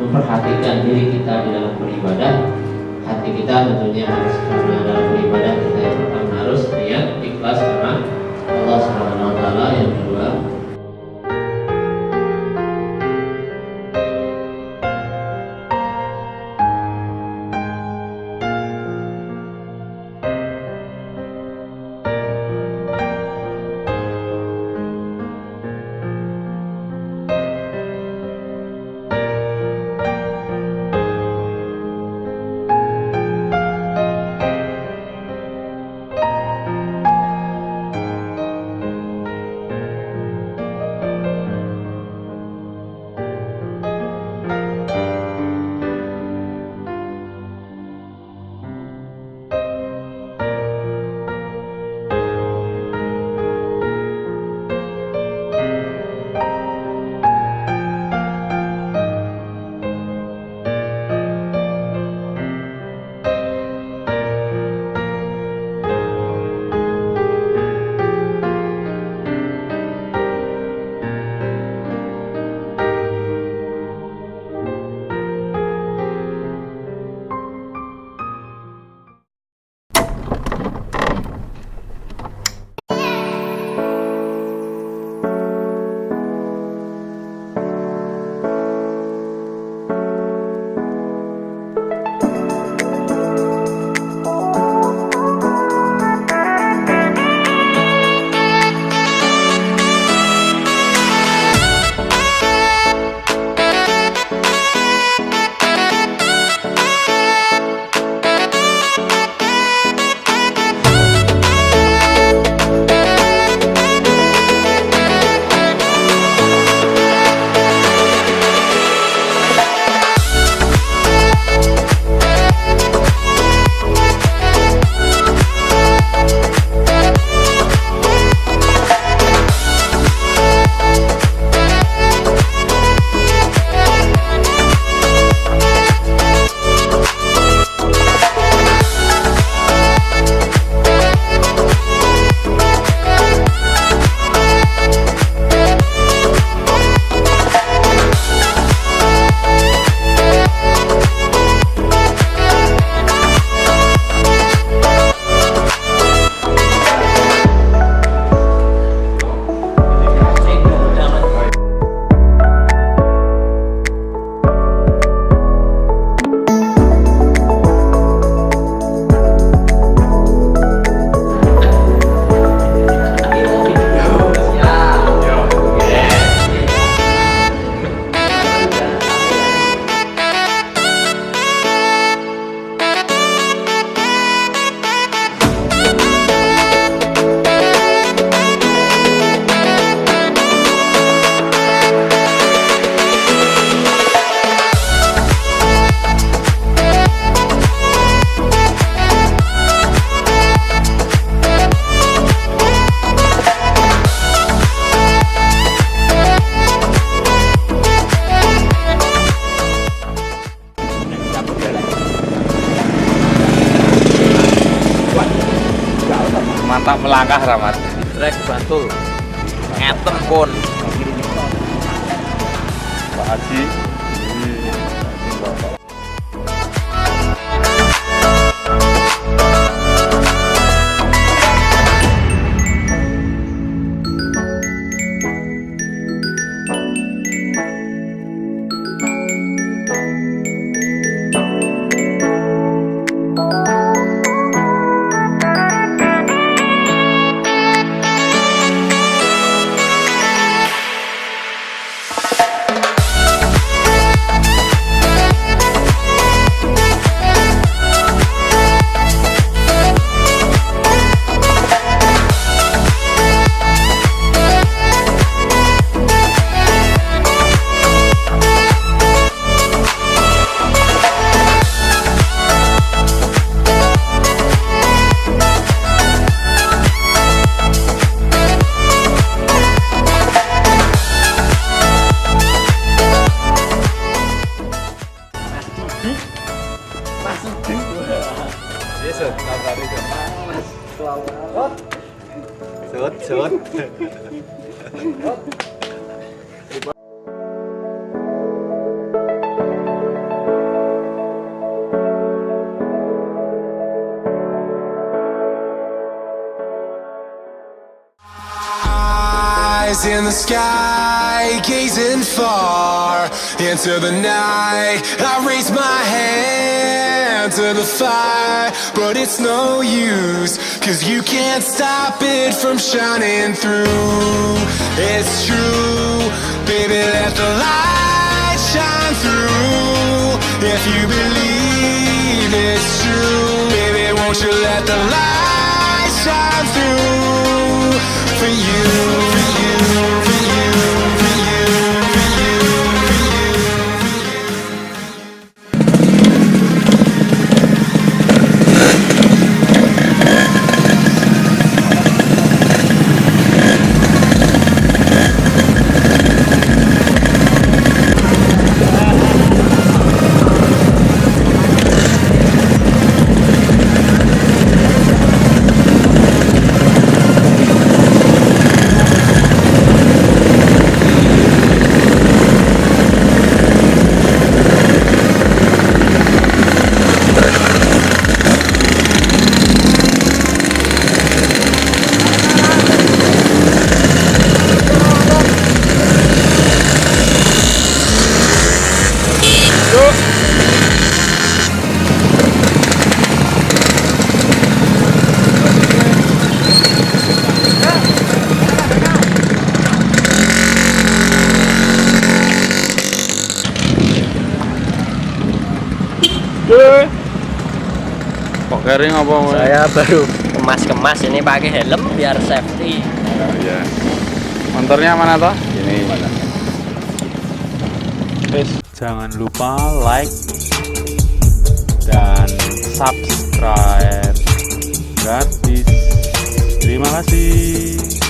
memperhatikan diri kita di dalam beribadah, hati kita tentunya harus, karena dalam beribadah kita yang pertama harus niat ikhlas karena Allah Subhanahu wa taala, yang kedua mantap melangkah Ramat. Trek Bantul. Ngeten pun. Pak Haji. Sud. eyes in the sky, gazing far into the night. I raise my hand to the fire, but it's no use, 'cause you can't stop it from shining through. It's true, baby, let the light shine through. If you believe it's true, baby, won't you let the light shine through for you, for you, for you, for you, for you, for you, Kok garing apa? Saya baru kemas-kemas ini pakai helm biar safety. Ya. Motornya mana toh? Ini. Guys, jangan lupa like dan subscribe gratis. Terima kasih.